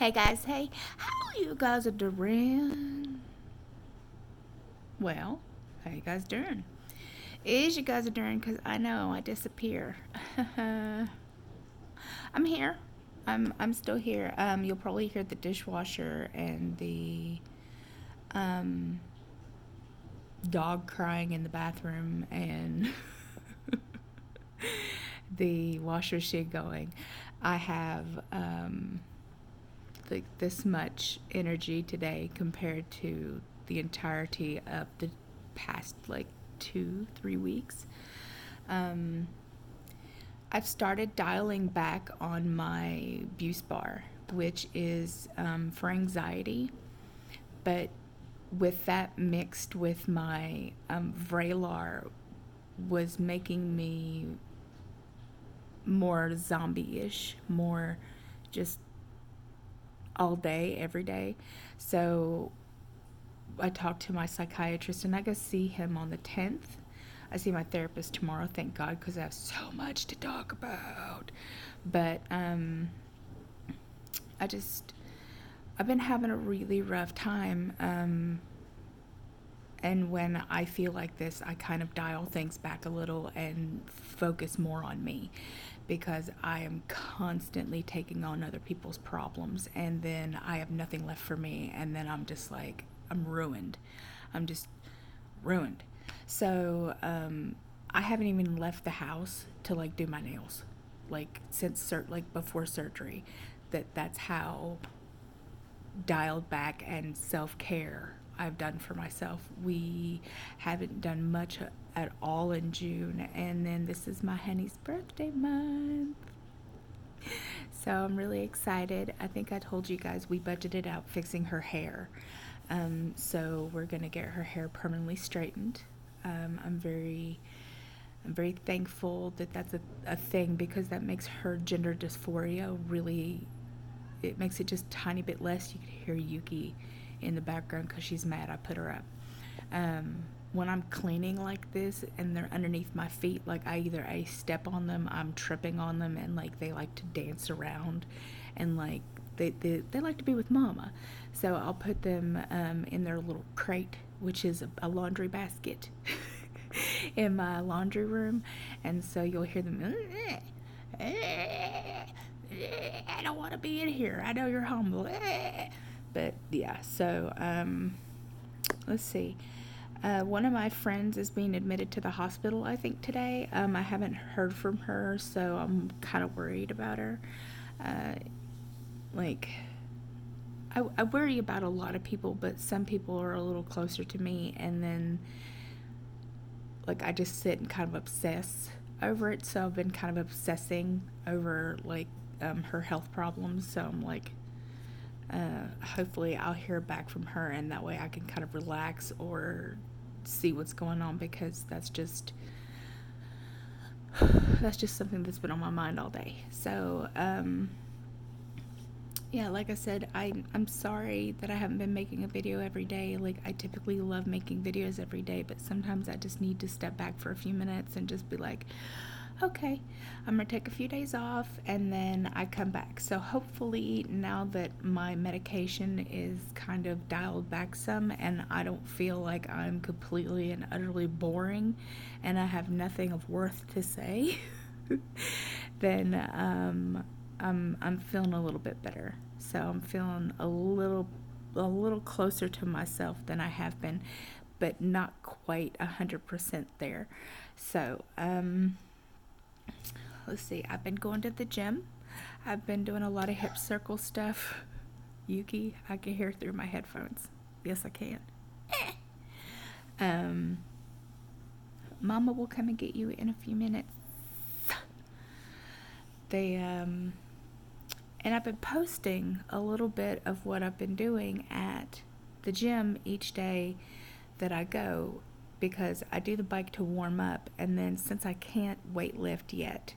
Hey guys, hey, how you guys are doing? Well, how you guys doing? Is you guys are doing? Cause I know I disappear. I'm here. I'm still here. You'll probably hear the dishwasher and the um dog crying in the bathroom and the washer machine going. I have like this much energy today compared to the entirety of the past like 2-3 weeks. Um, I've started dialing back on my Buse bar, which is for anxiety, but with that mixed with my Vraylar was making me more zombie-ish, more just all day, every day. So I talked to my psychiatrist and I go see him on the 10th. I see my therapist tomorrow, thank God, because I have so much to talk about. But I just, I've been having a really rough time. And when I feel like this, I kind of dial things back a little and focus more on me because I am constantly taking on other people's problems and then I have nothing left for me and then I'm just like, I'm ruined. I'm just ruined. So I haven't even left the house to like do my nails, like like before surgery. That's how dialed back and self-care I've done for myself. We haven't done much at all in June, and then this is my honey's birthday month. So I'm really excited. I think I told you guys we budgeted out fixing her hair. So we're gonna get her hair permanently straightened. I'm very thankful that that's a thing because that makes her gender dysphoria really, it makes it just a tiny bit less. You can hear Yuki in the background because she's mad I put her up. When I'm cleaning like this and they're underneath my feet, like I step on them, I'm tripping on them, and like they like to dance around, and like they like to be with mama. So I'll put them in their little crate, which is a laundry basket in my laundry room, and so you'll hear them. I don't want to be in here. I know you're humble. But yeah, so let's see. One of my friends is being admitted to the hospital, I think, today. I haven't heard from her, so I'm kind of worried about her. Uh, like, I worry about a lot of people, but some people are a little closer to me, and then, like, I just sit and kind of obsess over it. So I've been kind of obsessing over, like, her health problems. So I'm like, hopefully I'll hear back from her, and that way I can kind of relax or see what's going on because that's just something that's been on my mind all day. So yeah, like I said, I'm sorry that I haven't been making a video every day. Like I typically love making videos every day, but sometimes I just need to step back for a few minutes and just be like, okay, I'm gonna take a few days off and then I come back. So hopefully now that my medication is kind of dialed back some and I don't feel like I'm completely and utterly boring and I have nothing of worth to say, then I'm feeling a little bit better. So I'm feeling a little closer to myself than I have been, but not quite 100% there. So let's see. I've been going to the gym. I've been doing a lot of hip circle stuff. Yuki, I can hear through my headphones. Yes, I can. Um, Mama will come and get you in a few minutes. They and I've been posting a little bit of what I've been doing at the gym each day that I go because I do the bike to warm up, and then since I can't weight lift yet,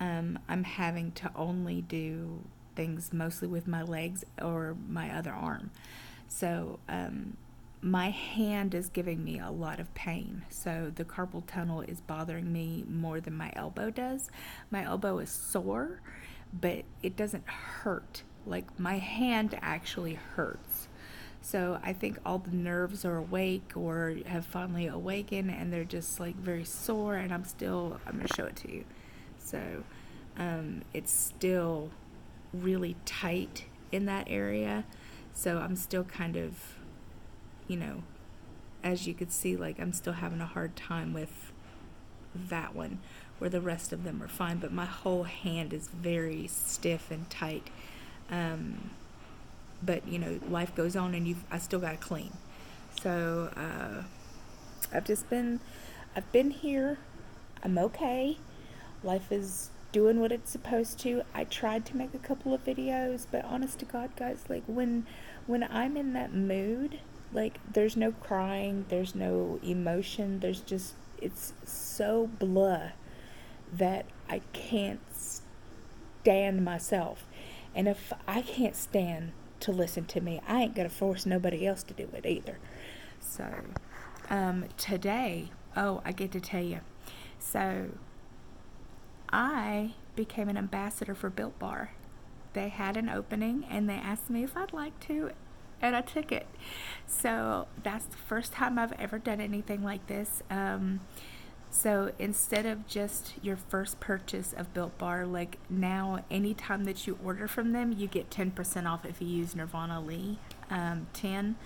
I'm having to only do things mostly with my legs or my other arm. So my hand is giving me a lot of pain. So the carpal tunnel is bothering me more than my elbow does. My elbow is sore, but it doesn't hurt Like my hand actually hurts. So I think all the nerves are awake or have finally awakened, and they're just like very sore. And I'm going to show it to you. So it's still really tight in that area. So I'm still kind of, you know, as you could see, like I'm still having a hard time with that one, where the rest of them are fine. But my whole hand is very stiff and tight. But you know, life goes on, and I still got to clean. So I've been here. I'm okay. Life is doing what it's supposed to. I tried to make a couple of videos, but honest to God, guys, like when I'm in that mood, like there's no crying, there's no emotion, it's so blah that I can't stand myself. And if I can't stand to listen to me, I ain't gonna force nobody else to do it either. So today, I get to tell you. So I became an ambassador for Built Bar. They had an opening and they asked me if I'd like to, and I took it. So that's the first time I've ever done anything like this. So instead of just your first purchase of Built Bar, like now anytime that you order from them, you get 10% off if you use Nirvana Lee 10.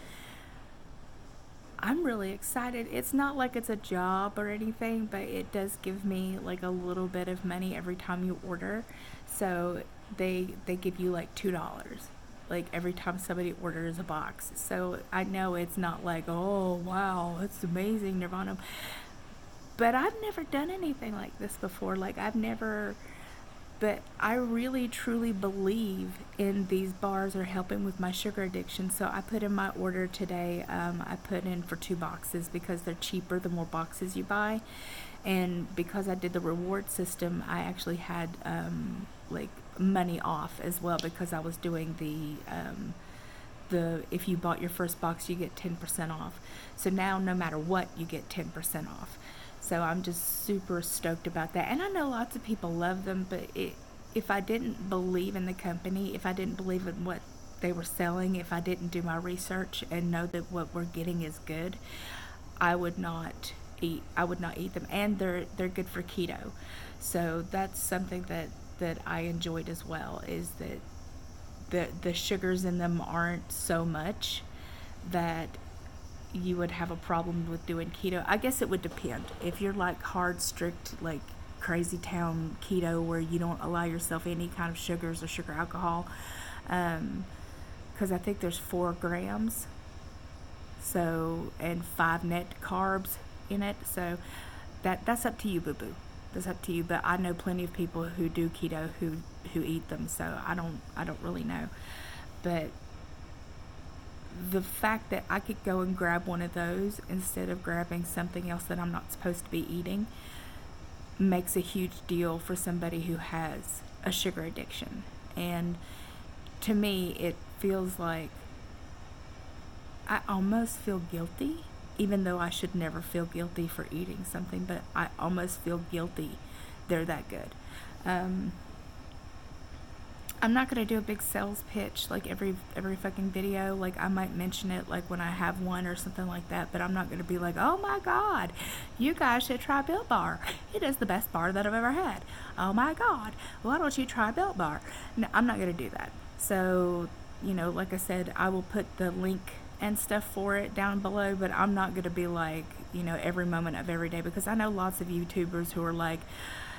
I'm really excited. It's not like it's a job or anything, but it does give me like a little bit of money every time you order. So they give you like $2 like every time somebody orders a box. So I know it's not like, oh wow, it's amazing, Nirvana. But I've never done anything like this before. But I really truly believe in these bars are helping with my sugar addiction. So I put in my order today. I put in for 2 boxes because they're cheaper the more boxes you buy. And because I did the reward system, I actually had like money off as well, because I was doing the if you bought your first box, you get 10% off. So now no matter what, you get 10% off. So I'm just super stoked about that. And I know lots of people love them, but if I didn't believe in the company, if I didn't believe in what they were selling, if I didn't do my research and know that what we're getting is good, I would not eat them. And they're good for keto. So that's something that I enjoyed as well, is that the sugars in them aren't so much that you would have a problem with doing keto. I guess it would depend. If you're like hard, strict, like crazy town keto, where you don't allow yourself any kind of sugars or sugar alcohol, because I think there's 4 grams, so, and 5 net carbs in it. So that's up to you, boo-boo. That's up to you. But I know plenty of people who do keto who eat them, so I don't really know. But the fact that I could go and grab one of those instead of grabbing something else that I'm not supposed to be eating makes a huge deal for somebody who has a sugar addiction. And to me, it feels like I almost feel guilty, even though I should never feel guilty for eating something, but I almost feel guilty. They're that good. I'm not going to do a big sales pitch like every fucking video. Like I might mention it like when I have one or something like that, but I'm not going to be like, oh my God, you guys should try Built Bar. It is the best bar that I've ever had. Oh my God, why don't you try Built Bar? No, I'm not going to do that. So, you know, like I said, I will put the link and stuff for it down below, but I'm not going to be like, you know, every moment of every day, because I know lots of YouTubers who are like,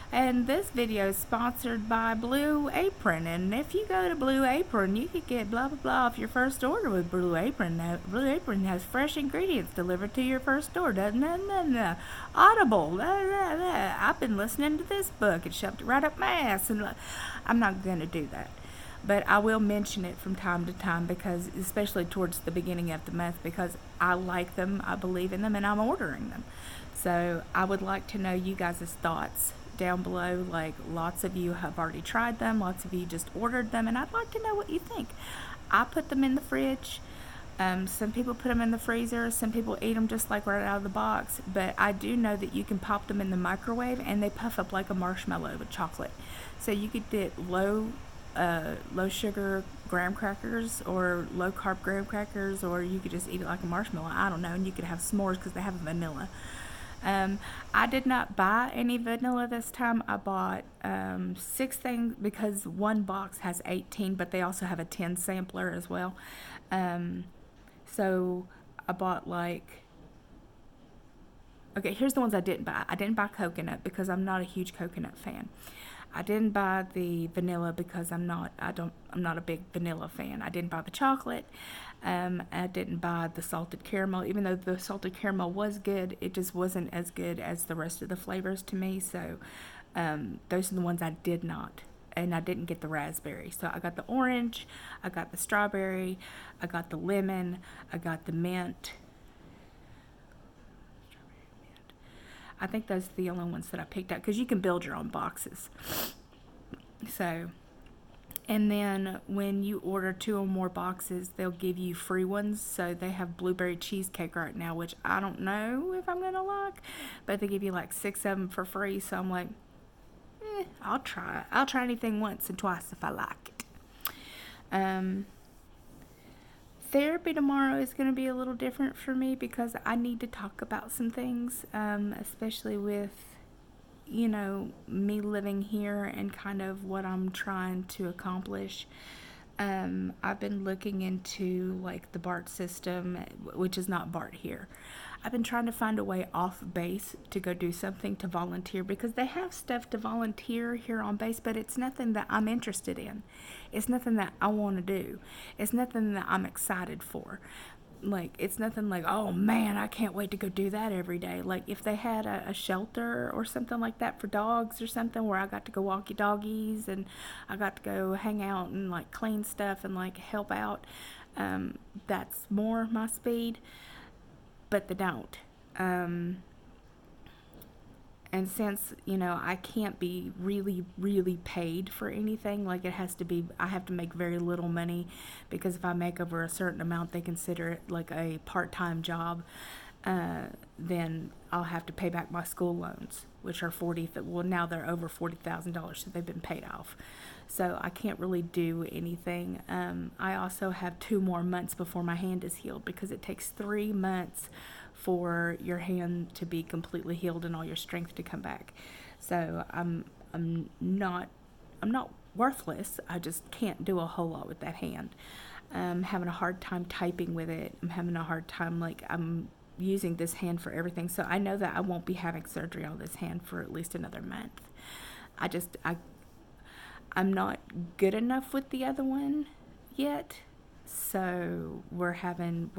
and this video is sponsored by Blue Apron, and if you go to Blue Apron, you could get blah blah blah off your first order with Blue Apron. Now, Blue Apron has fresh ingredients delivered to your first door. Audible. I've been listening to this book and shoved it right up my ass, and I'm not going to do that. But I will mention it from time to time, because especially towards the beginning of the month, because I like them, I believe in them, and I'm ordering them. So I would like to know you guys' thoughts down below. Like, lots of you have already tried them, lots of you just ordered them, and I'd like to know what you think. I put them in the fridge. Some people put them in the freezer, some people eat them just like right out of the box, but I do know that you can pop them in the microwave and they puff up like a marshmallow with chocolate. So you could get low low sugar graham crackers or low carb graham crackers, or you could just eat it like a marshmallow. I don't know. And you could have s'mores because they have vanilla. I did not buy any vanilla this time. I bought 6 things because one box has 18, but they also have a 10 sampler as well. So I bought like, okay, here's the ones I didn't buy. I didn't buy coconut because I'm not a huge coconut fan. I didn't buy the vanilla because I'm not a big vanilla fan. I didn't buy the chocolate. I didn't buy the salted caramel. Even though the salted caramel was good, it just wasn't as good as the rest of the flavors to me. So those are the ones I did not. And I didn't get the raspberry. So I got the orange, I got the strawberry, I got the lemon, I got the mint. I think those are the only ones that I picked out because you can build your own boxes. So, and then when you order 2 or more boxes, they'll give you free ones. So they have blueberry cheesecake right now, which I don't know if I'm going to like, but they give you like 6 of them for free. So I'm like, I'll try it. I'll try anything once and twice if I like it. Therapy tomorrow is going to be a little different for me because I need to talk about some things, especially with, you know, me living here and kind of what I'm trying to accomplish. I've been looking into like the BART system, which is not BART here. I've been trying to find a way off base to go do something to volunteer because they have stuff to volunteer here on base, but it's nothing that I'm interested in. It's nothing that I want to do. It's nothing that I'm excited for. Like, it's nothing like, oh man, I can't wait to go do that every day. Like, if they had a shelter or something like that for dogs or something where I got to go walkie doggies and I got to go hang out and like clean stuff and like help out, that's more my speed. But they don't. And since, you know, I can't be really, really paid for anything, like it has to be, I have to make very little money because if I make over a certain amount, they consider it like a part-time job. Then I'll have to pay back my school loans, which are well, now they're over $40,000, so they've been paid off. So I can't really do anything. I also have 2 more months before my hand is healed because it takes 3 months for your hand to be completely healed and all your strength to come back. So I'm not worthless. I just can't do a whole lot with that hand. I'm having a hard time typing with it. I'm having a hard time, like, I'm using this hand for everything. So I know that I won't be having surgery on this hand for at least another month. I'm not good enough with the other one yet. So we're having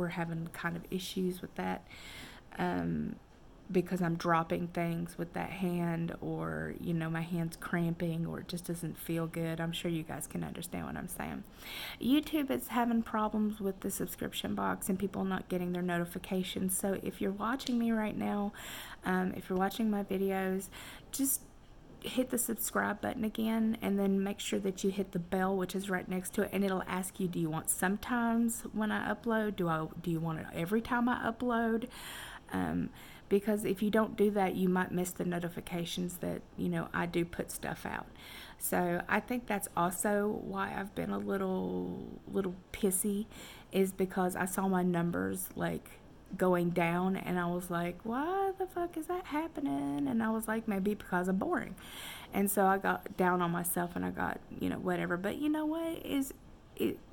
kind of issues with that, because I'm dropping things with that hand, or, you know, my hand's cramping, or it just doesn't feel good. I'm sure you guys can understand what I'm saying. YouTube is having problems with the subscription box and people not getting their notifications. So if you're watching me right now, if you're watching my videos, just hit the subscribe button again, and then make sure that you hit the bell, which is right next to it, and it'll ask you, do you want sometimes when I upload? Do you want it every time I upload? Because if you don't do that, you might miss the notifications that, you know, I do put stuff out. So I think that's also why I've been a little pissy, is because I saw my numbers like going down, and I was like, why the fuck is that happening? And I was like, maybe because I'm boring. And so I got down on myself and I got, you know, whatever. But you know what,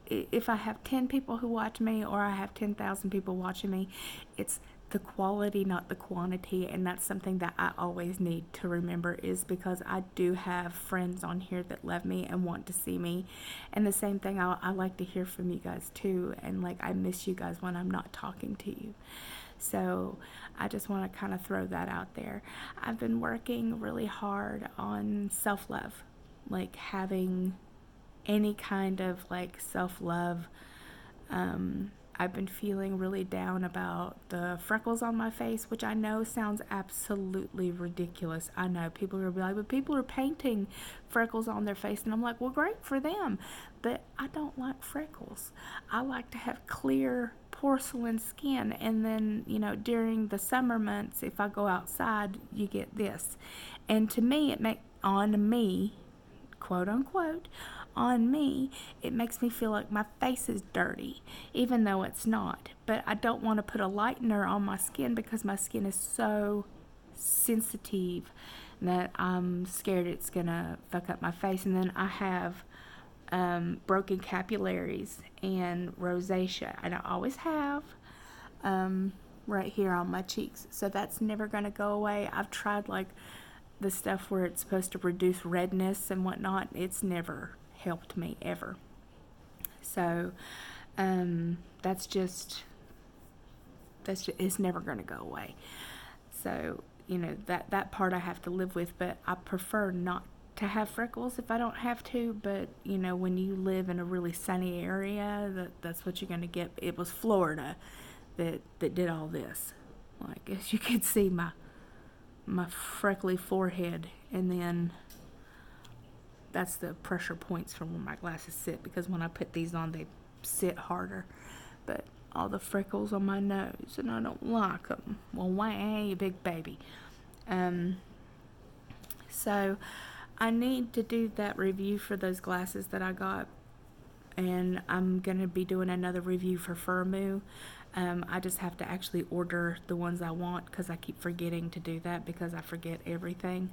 if I have 10 people who watch me, or I have 10,000 people watching me, it's the quality, not the quantity. And that's something that I always need to remember, is because I do have friends on here that love me and want to see me. And the same thing, I like to hear from you guys too. And like, I miss you guys when I'm not talking to you. So I just want to kind of throw that out there. I've been working really hard on self-love, like having any kind of like self-love. I've been feeling really down about the freckles on my face, which I know sounds absolutely ridiculous. I know people are like, but people are painting freckles on their face, and I'm like, well, great for them, but I don't like freckles. I like to have clear porcelain skin. And then, you know, during the summer months, if I go outside, you get this. And to me, on me, quote unquote, on me, it makes me feel like my face is dirty, even though it's not. But I don't want to put a lightener on my skin because my skin is so sensitive that I'm scared it's gonna fuck up my face. And then I have broken capillaries and rosacea, and I always have right here on my cheeks, so that's never gonna go away. I've tried like the stuff where it's supposed to reduce redness and whatnot. It's never helped me ever. So that's just it's never going to go away. So that part I have to live with, but I prefer not to have freckles if I don't have to. But when you live in a really sunny area, that's what you're going to get. It was Florida that did all this. Like, as you can see, my freckly forehead, and then that's the pressure points from where my glasses sit, because when I put these on they sit harder. But all the freckles on my nose, and I don't like them. Well, why ain't you, big baby? So I need to do that review for those glasses that I got, and I'm gonna be doing another review for Firmoo. I just have to actually order the ones I want, because I keep forgetting to do that because I forget everything.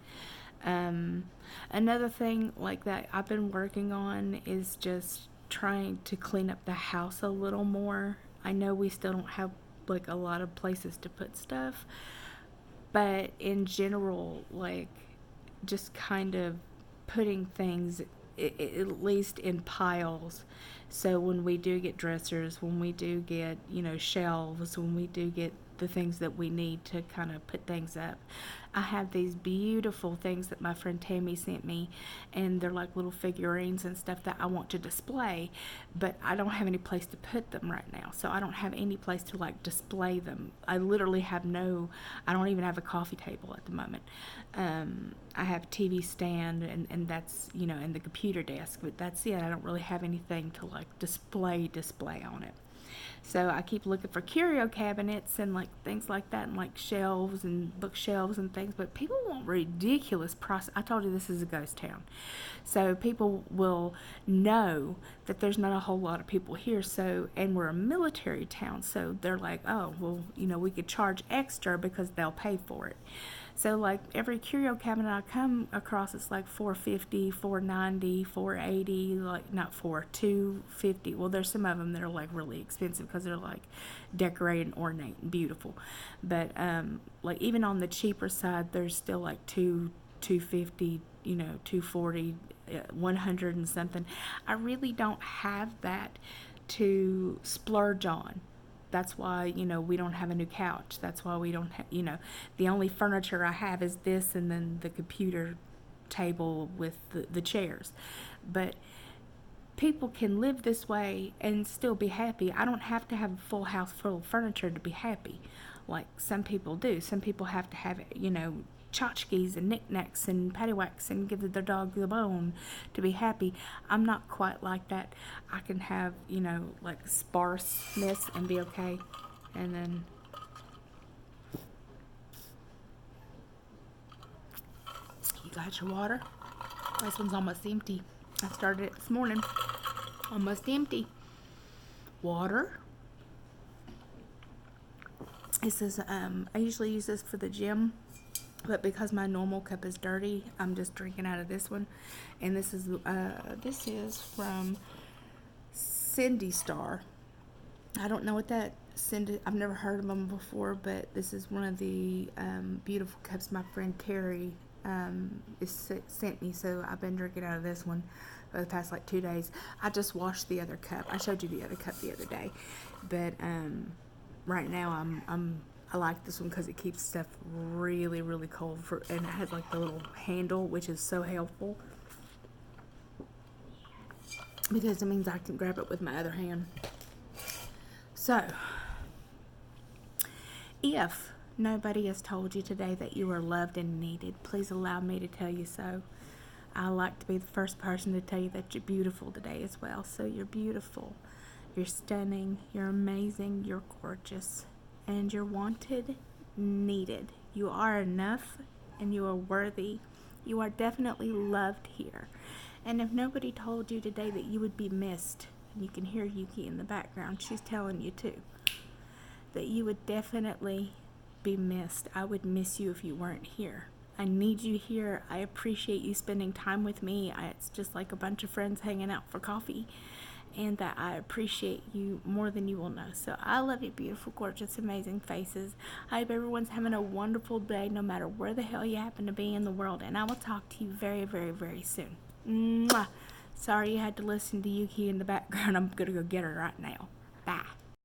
Another thing like that I've been working on is just trying to clean up the house a little more. I know we still don't have like a lot of places to put stuff, but in general, like, just kind of putting things at least in piles. So when we do get dressers, when we do get shelves, when we do get the things that we need to kind of put things up, I have these beautiful things that my friend Tammy sent me, and they're like little figurines and stuff that I want to display, but I don't have any place to put them right now. So I don't have any place to like display them. I literally have I don't even have a coffee table at the moment. I have a TV stand, and that's and the computer desk, but that's it. I don't really have anything to like display on it. So I keep looking for curio cabinets and like things like that, and like shelves and bookshelves and things, but people want ridiculous price. I told you this is a ghost town, so people will know that there's not a whole lot of people here. So, and we're a military town, so they're like, oh well, we could charge extra because they'll pay for it. So like every curio cabinet I come across, it's like $450, $490, $480, like not $250. Well, there's some of them that are like really expensive because they're like decorated and ornate and beautiful. But like even on the cheaper side, there's still like $250, $240, $100 and something. I really don't have that to splurge on. That's why, we don't have a new couch. That's why we don't have, the only furniture I have is this, and then the computer table with the chairs. But people can live this way and still be happy. I don't have to have a full house full of furniture to be happy, like some people do. Some people have to have, tchotchkes and knickknacks and paddywhacks and give their dog the bone to be happy. I'm not quite like that. I can have, like sparseness and be okay. And then you got your water. This one's almost empty. I started it this morning. Almost empty. Water. This is I usually use this for the gym, but because my normal cup is dirty, I'm just drinking out of this one. And this is from Cindy Star. I don't know what that I've never heard of them before, but this is one of the beautiful cups my friend Terry sent me. So I've been drinking out of this one for the past like 2 days. I just washed the other cup. I showed you the other cup the other day, but right now I like this one because it keeps stuff really, really cold, and it has like the little handle, which is so helpful because it means I can grab it with my other hand. So, if nobody has told you today that you are loved and needed, please allow me to tell you so. I like to be the first person to tell you that you're beautiful today as well. So you're beautiful, you're stunning, you're amazing, you're gorgeous, and you're wanted, needed. You are enough, and you are worthy. You are definitely loved here. And if nobody told you today that you would be missed, and you can hear Yuki in the background, she's telling you too, that you would definitely be missed. I would miss you if you weren't here. I need you here. I appreciate you spending time with me. It's just like a bunch of friends hanging out for coffee, and that I appreciate you more than you will know. So I love you, beautiful, gorgeous, amazing faces. I hope everyone's having a wonderful day, no matter where the hell you happen to be in the world. And I will talk to you very, very, very soon. Mwah. Sorry you had to listen to Yuki in the background. I'm going to go get her right now. Bye.